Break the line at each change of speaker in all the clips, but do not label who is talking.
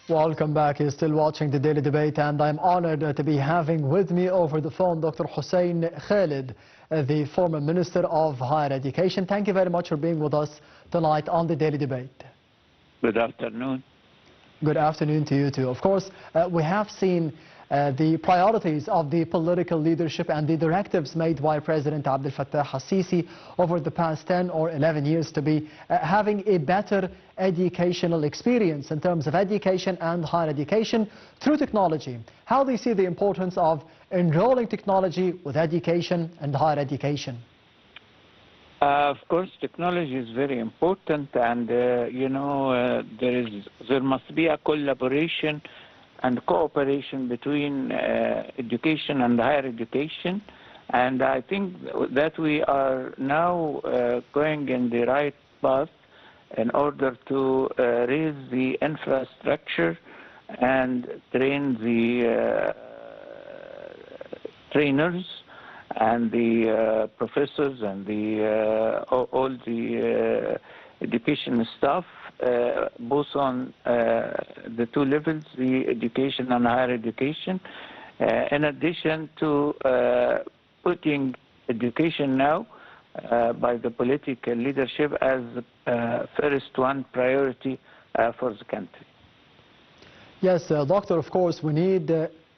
Welcome back. You're still watching the Daily Debate, and I'm honored to be having with me over the phone Dr. Hussein Khaled, the former Minister of Higher Education. Thank you very much for being with us tonight on the Daily Debate.
Good afternoon.
Good afternoon to you too. Of course, we have seen the priorities of the political leadership and the directives made by President Abdel Fattah al-Sisi over the past 10 or 11 years to be having a better educational experience in terms of education and higher education through technology. How do you see the importance of enrolling technology with education and higher education?
Of course, technology is very important, and there must be a collaboration and cooperation between education and higher education, and I think that we are now going in the right path in order to raise the infrastructure and train the trainers and the professors and all the education staff, both on the two levels, the education and higher education, in addition to putting education now by the political leadership as first one priority for the country.
Yes, Doctor, of course, we need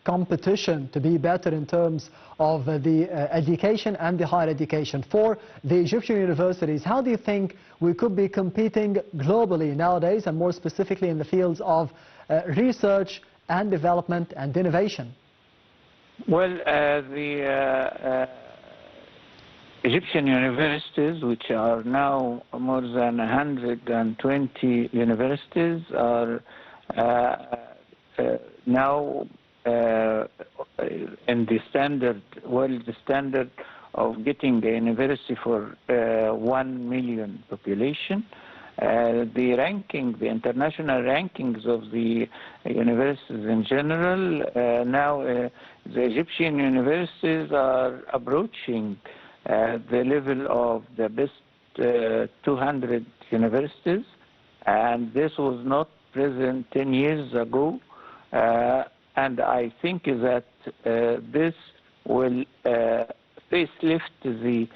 competition to be better in terms of the education and the higher education. For the Egyptian universities, how do you think we could be competing globally nowadays, and more specifically in the fields of research and development and innovation?
Well, the Egyptian universities, which are now more than 120 universities, are now in the standard, world standard of getting a university for 1 million population. The ranking, the international rankings of the universities in general, now the Egyptian universities are approaching the level of the best 200 universities, and this was not present 10 years ago. And I think that this will facelift the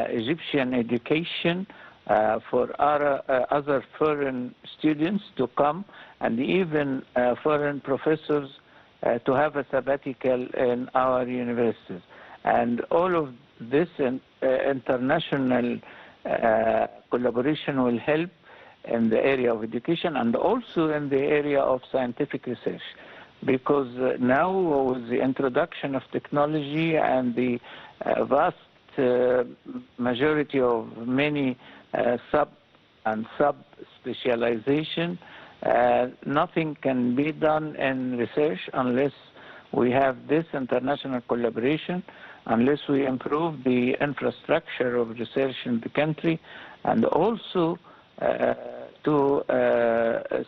Egyptian education for other foreign students to come, and even foreign professors to have a sabbatical in our universities. And all of this international collaboration will help in the area of education and also in the area of scientific research. Because now with the introduction of technology and the vast majority of many sub-specialization, nothing can be done in research unless we have this international collaboration, unless we improve the infrastructure of research in the country, and also to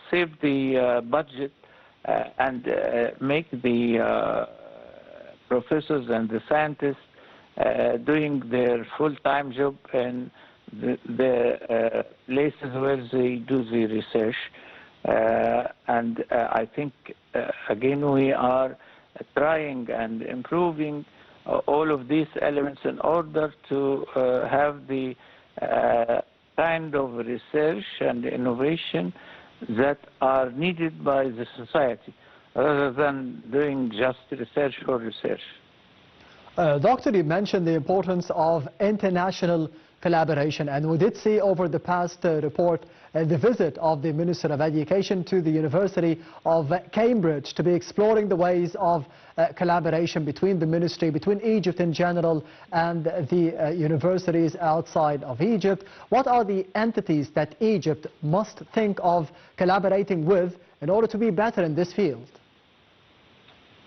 save the budget and make the professors and the scientists doing their full-time job in the places where they do the research. And I think, again, we are trying and improving all of these elements in order to have the kind of research and innovation that are needed by the society, rather than doing just research for research.
Doctor, you mentioned the importance of international collaboration, and we did see over the past report the visit of the Minister of Education to the University of Cambridge to be exploring the ways of collaboration between the ministry, between Egypt in general and the universities outside of Egypt. What are the entities that Egypt must think of collaborating with in order to be better in this field?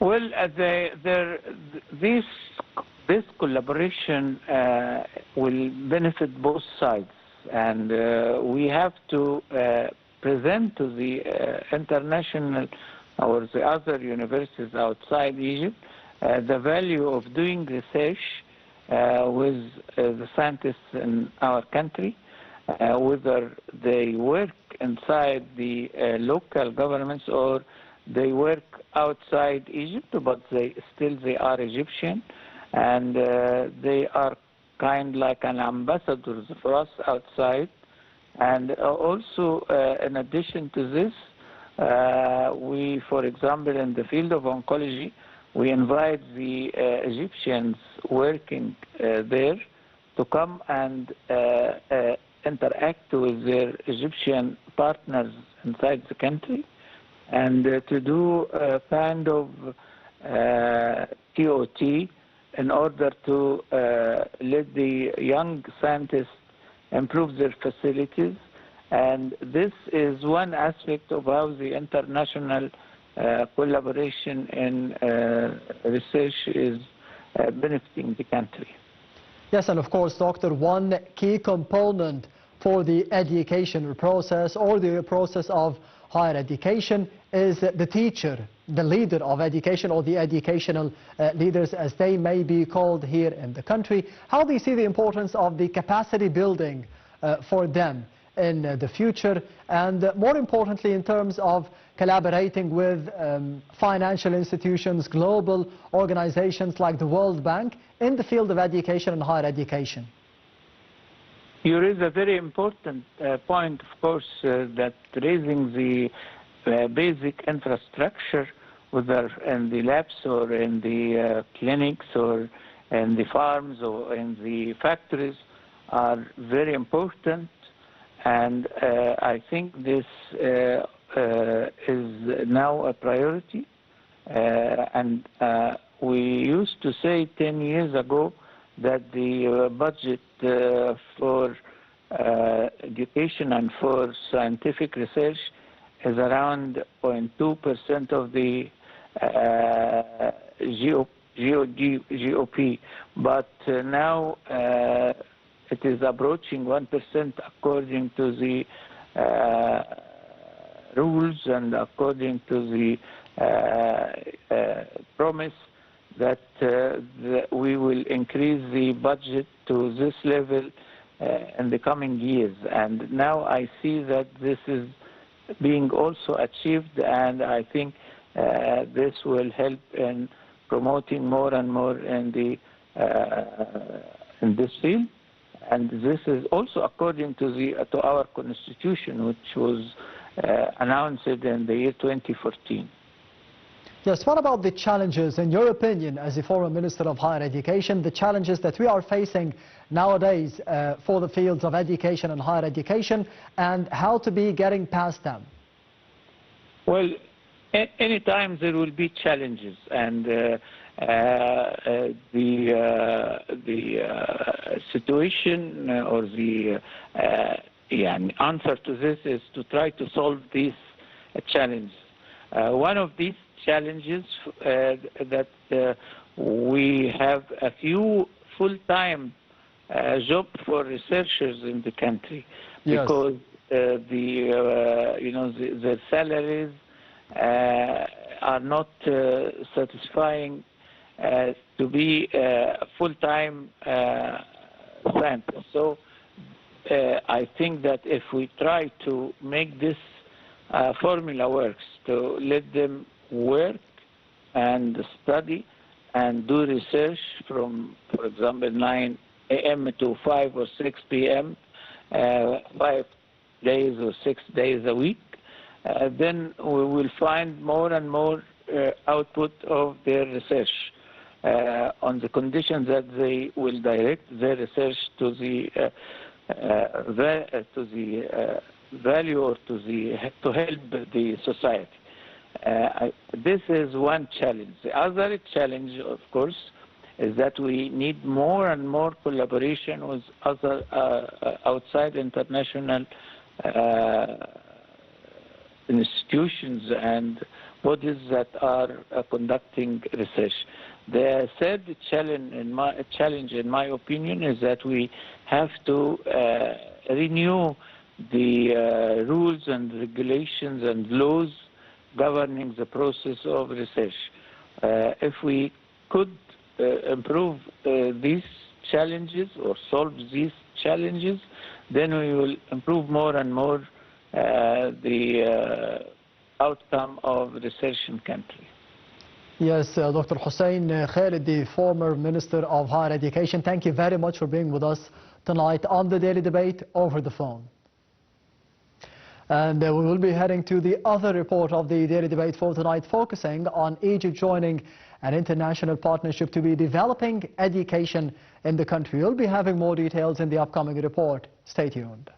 Well, this collaboration will benefit both sides, and we have to present to the international or the other universities outside Egypt the value of doing research with the scientists in our country, whether they work inside the local governments or they work outside Egypt, but they are Egyptian, and they are kind like an ambassadors for us outside. And also, in addition to this, we, for example, in the field of oncology, we invite the Egyptians working there to come and interact with their Egyptian partners inside the country, and to do a kind of TOT in order to let the young scientists improve their facilities. And this is one aspect of how the international collaboration in research is benefiting the country.
Yes, and of course, Doctor, one key component for the education process or the process of higher education is the teacher, the leader of education, or the educational leaders, as they may be called here in the country. How do you see the importance of the capacity building for them in the future, and more importantly in terms of collaborating with financial institutions, global organizations like the World Bank in the field of education and higher education?
You raise a very important point, of course, that raising the basic infrastructure, whether in the labs or in the clinics or in the farms or in the factories, are very important. And I think this is now a priority. And we used to say 10 years ago that the budget for education and for scientific research is around 0.2% of the GOP. But now it is approaching 1% according to the rules and according to the promise that we will increase the budget to this level in the coming years. And now I see that this is being also achieved, and I think this will help in promoting more and more in this field. And this is also according to our constitution, which was announced in the year 2014.
Yes, what about the challenges, in your opinion, as a former Minister of Higher Education, the challenges that we are facing nowadays for the fields of education and higher education, and how to be getting past them?
Well, any time there will be challenges, and the situation or the answer to this is to try to solve these challenges. One of these challenges that we have a few full-time jobs for researchers in the country,
yes,
because the salaries are not satisfying to be full-time scientists. So I think that if we try to make this formula works, to let them work and study and do research from, for example, 9 a.m. to 5 or 6 p.m., 5 days or 6 days a week, then we will find more and more output of their research on the conditions that they will direct their research to the value or to help the society. This is one challenge. The other challenge, of course, is that we need more and more collaboration with other outside international institutions and bodies that are conducting research. The third challenge, in my opinion, is that we have to renew the rules and regulations and laws governing the process of research. If we could improve these challenges or solve these challenges, then we will improve more and more the outcome of research in country.
Yes, Dr. Hussein, Khaled, the former Minister of Higher Education, thank you very much for being with us tonight on the Daily Debate over the phone. And we will be heading to the other report of the Daily Debate for tonight, focusing on Egypt joining an international partnership to be developing education in the country. We'll be having more details in the upcoming report. Stay tuned.